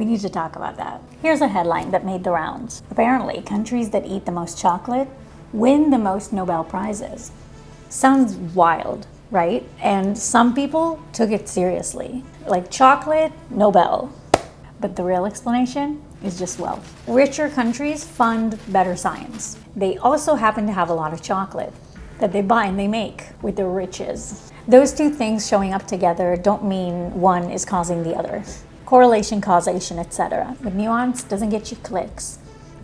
We need to talk about that. Here's a headline that made the rounds. Apparently, countries that eat the most chocolate win the most Nobel Prizes. Sounds wild, right? And some people took it seriously. Like chocolate, Nobel. But the real explanation is just wealth. Richer countries fund better science. They also happen to have a lot of chocolate that they buy and they make with their riches. Those two things showing up together don't mean one is causing the other. Correlation, causation, etc. But nuance doesn't get you clicks.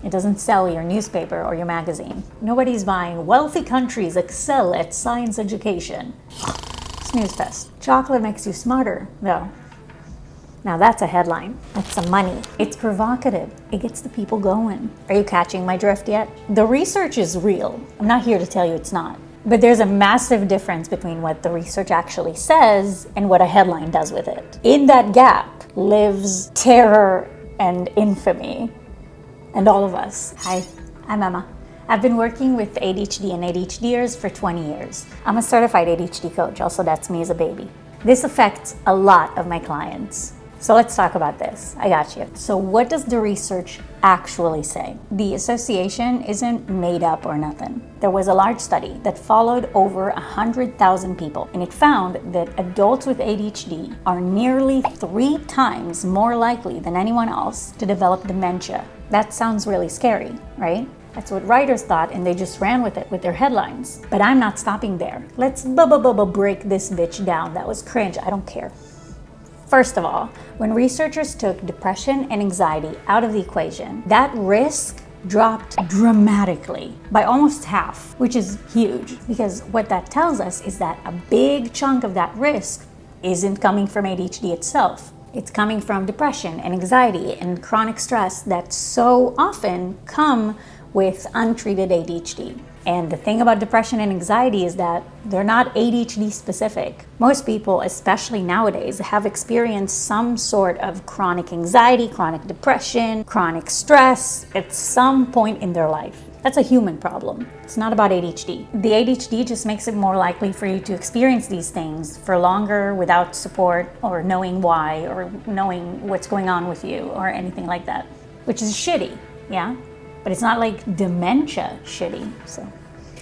It doesn't sell your newspaper or your magazine. Nobody's buying wealthy countries excel at science education. Snooze fest. Chocolate makes you smarter, though. Now that's a headline. That's some money. It's provocative. It gets the people going. Are you catching my drift yet? The research is real. I'm not here to tell you it's not. But there's a massive difference between what the research actually says and what a headline does with it. In that gap lives terror and infamy. And all of us. Hi, I'm Emma. I've been working with ADHD and ADHDers for 20 years. I'm a certified ADHD coach, also that's me as a baby. This affects a lot of my clients. So let's talk about this. I got you. So what does the research actually say? The association isn't made up or nothing. There was a large study that followed over 100,000 people, and it found that adults with ADHD are nearly 3 times more likely than anyone else to develop dementia. That sounds really scary, right? That's what writers thought, and they just ran with it with their headlines. But I'm not stopping there. Let's break this bitch down. That was cringe. I don't care. First of all, when researchers took depression and anxiety out of the equation, that risk dropped dramatically by almost half, which is huge, because what that tells us is that a big chunk of that risk isn't coming from ADHD itself. It's coming from depression and anxiety and chronic stress that so often come with untreated ADHD. And the thing about depression and anxiety is that they're not ADHD specific. Most people, especially nowadays, have experienced some sort of chronic anxiety, chronic depression, chronic stress at some point in their life. That's a human problem. It's not about ADHD. The ADHD just makes it more likely for you to experience these things for longer without support or knowing why or knowing what's going on with you or anything like that, which is shitty, yeah? But it's not like dementia shitty. So,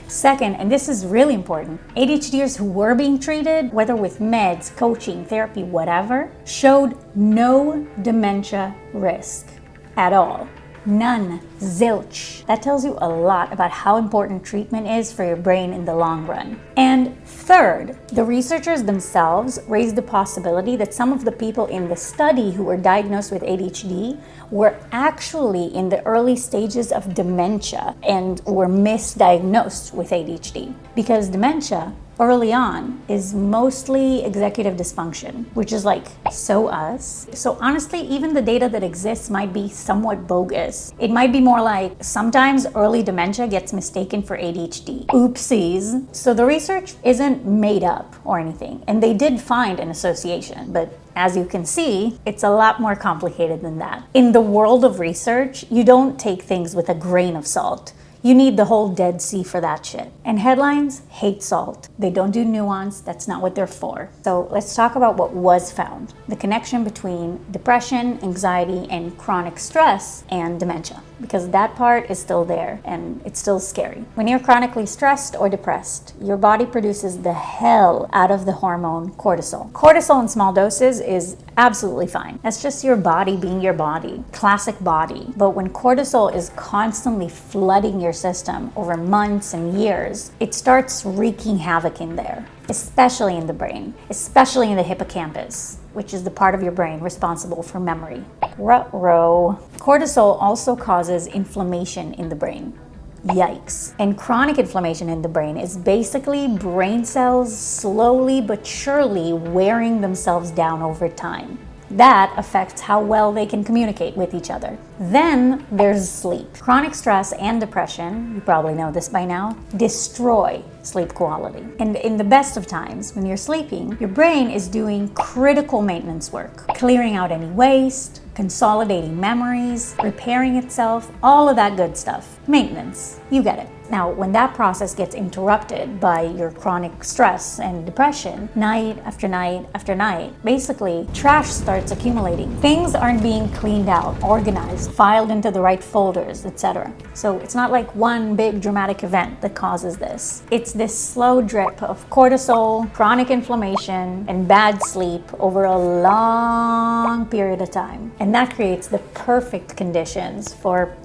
second, and this is really important, ADHDers who were being treated, whether with meds, coaching, therapy, whatever, showed no dementia risk at all. None. Zilch. That tells you a lot about how important treatment is for your brain in the long run. And third, the researchers themselves raised the possibility that some of the people in the study who were diagnosed with ADHD were actually in the early stages of dementia and were misdiagnosed with ADHD. Because dementia early on is mostly executive dysfunction, which is like so us. So honestly, even the data that exists might be somewhat bogus. It might be more like sometimes early dementia gets mistaken for ADHD. Oopsies. So the research isn't made up or anything, and they did find an association, but as you can see, it's a lot more complicated than that. In the world of research, you don't take things with a grain of salt. You need the whole Dead Sea for that shit. And headlines hate salt. They don't do nuance. That's not what they're for. So let's talk about what was found. The connection between depression, anxiety, and chronic stress and dementia. Because that part is still there and it's still scary. When you're chronically stressed or depressed, your body produces the hell out of the hormone cortisol. Cortisol in small doses is absolutely fine. That's just your body being your body. Classic body. But when cortisol is constantly flooding your system over months and years, it starts wreaking havoc in there, especially in the brain, especially in the hippocampus, which is the part of your brain responsible for memory. Ruh-roh. Cortisol also causes inflammation in the brain. Yikes. And chronic inflammation in the brain is basically brain cells slowly but surely wearing themselves down over time. That affects how well they can communicate with each other. Then there's sleep. Chronic stress and depression, you probably know this by now, destroy sleep quality. And in the best of times, when you're sleeping, your brain is doing critical maintenance work, clearing out any waste, consolidating memories, repairing itself, all of that good stuff. Maintenance, you get it. Now, when that process gets interrupted by your chronic stress and depression, night after night after night, basically trash starts accumulating. Things aren't being cleaned out, organized, filed into the right folders, etc. So it's not like one big dramatic event that causes this. It's this slow drip of cortisol, chronic inflammation, and bad sleep over a long period of time. And that creates the perfect conditions for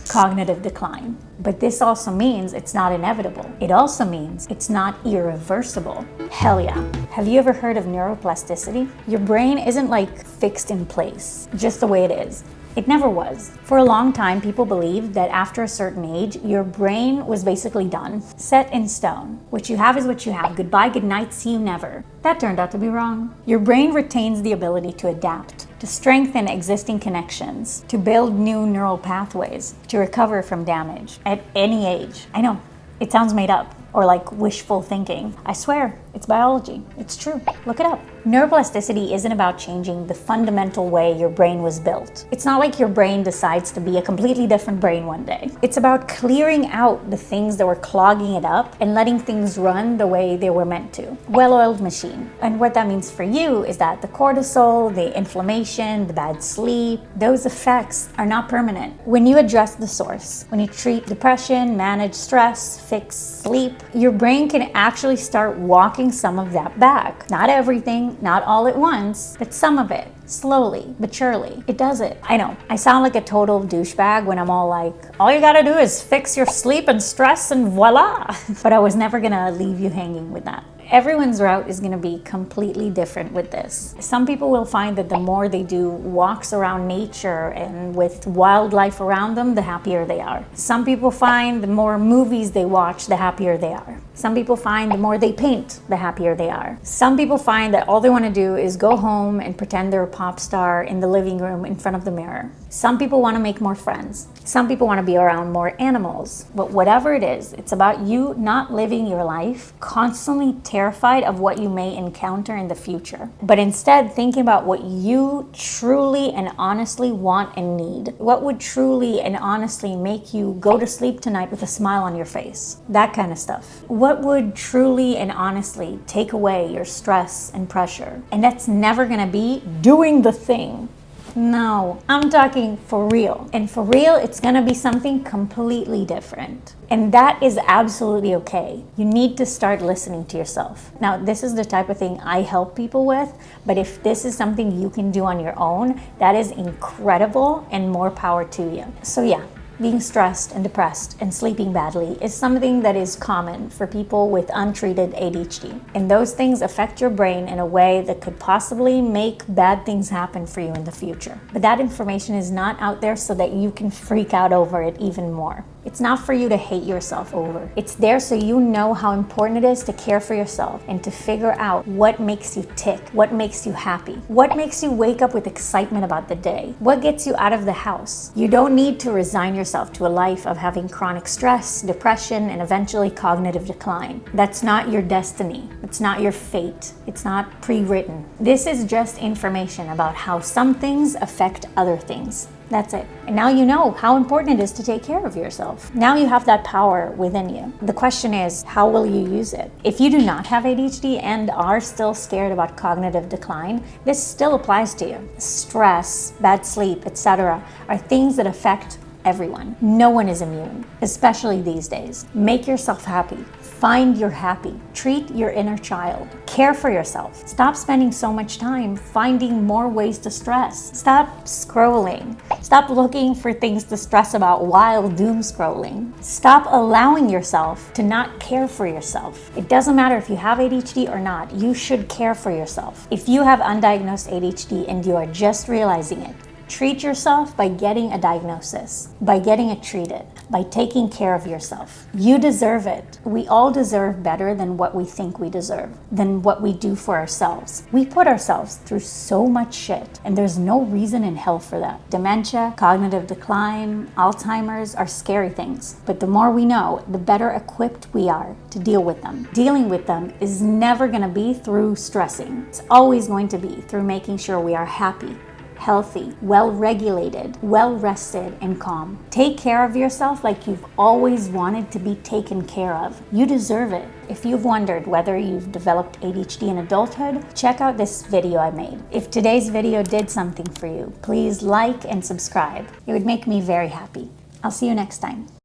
cognitive decline. But this also means it's not inevitable. It also means it's not irreversible. Hell yeah. Have you ever heard of neuroplasticity? Your brain isn't like fixed in place, just the way it is. It never was. For a long time, people believed that after a certain age, your brain was basically done, set in stone. What you have is what you have. Goodbye, good night, see you never. That turned out to be wrong. Your brain retains the ability to adapt, to strengthen existing connections, to build new neural pathways, to recover from damage at any age. I know, it sounds made up or like wishful thinking. I swear, it's biology. It's true. Look it up. Neuroplasticity isn't about changing the fundamental way your brain was built. It's not like your brain decides to be a completely different brain one day. It's about clearing out the things that were clogging it up and letting things run the way they were meant to. Well-oiled machine. And what that means for you is that the cortisol, the inflammation, the bad sleep, those effects are not permanent. When you address the source, when you treat depression, manage stress, fix sleep, your brain can actually start walking some of that back. Not everything, not all at once, but some of it. Slowly, but surely, it does it. I know, I sound like a total douchebag when I'm all like, all you gotta do is fix your sleep and stress and voila. But I was never gonna leave you hanging with that. Everyone's route is going to be completely different with this. Some people will find that the more they do walks around nature and with wildlife around them, the happier they are. Some people find the more movies they watch, the happier they are. Some people find the more they paint, the happier they are. Some people find that all they want to do is go home and pretend they're a pop star in the living room in front of the mirror. Some people want to make more friends. Some people want to be around more animals. But whatever it is, it's about you not living your life constantly terrified of what you may encounter in the future, but instead thinking about what you truly and honestly want and need. What would truly and honestly make you go to sleep tonight with a smile on your face? That kind of stuff. What would truly and honestly take away your stress and pressure? And that's never gonna be doing the thing. No, I'm talking for real. And for real, it's gonna be something completely different. And that is absolutely okay. You need to start listening to yourself. Now, this is the type of thing I help people with, but if this is something you can do on your own, that is incredible and more power to you. So yeah, being stressed and depressed and sleeping badly is something that is common for people with untreated ADHD. And those things affect your brain in a way that could possibly make bad things happen for you in the future. But that information is not out there so that you can freak out over it even more. It's not for you to hate yourself over. It's there so you know how important it is to care for yourself and to figure out what makes you tick, what makes you happy, what makes you wake up with excitement about the day, what gets you out of the house. You don't need to resign yourself to a life of having chronic stress, depression, and eventually cognitive decline. That's not your destiny. It's not your fate. It's not pre-written. This is just information about how some things affect other things. That's it. And now you know how important it is to take care of yourself. Now you have that power within you. The question is, how will you use it? If you do not have ADHD and are still scared about cognitive decline, this still applies to you. Stress, bad sleep, etc. are things that affect everyone. No one is immune, especially these days. Make yourself happy. Find your happy. Treat your inner child. Care for yourself. Stop spending so much time finding more ways to stress. Stop scrolling. Stop looking for things to stress about while doom scrolling. Stop allowing yourself to not care for yourself. It doesn't matter if you have ADHD or not. You should care for yourself. If you have undiagnosed ADHD and you are just realizing it, treat yourself by getting a diagnosis, by getting it treated, by taking care of yourself. You deserve it. We all deserve better than what we think we deserve, than what we do for ourselves. We put ourselves through so much shit, and there's no reason in hell for that. Dementia, cognitive decline, Alzheimer's are scary things, but the more we know, the better equipped we are to deal with them. Dealing with them is never gonna be through stressing. It's always going to be through making sure we are happy, healthy, well-regulated, well-rested, and calm. Take care of yourself like you've always wanted to be taken care of. You deserve it. If you've wondered whether you've developed ADHD in adulthood, check out this video I made. If today's video did something for you, please like and subscribe. It would make me very happy. I'll see you next time.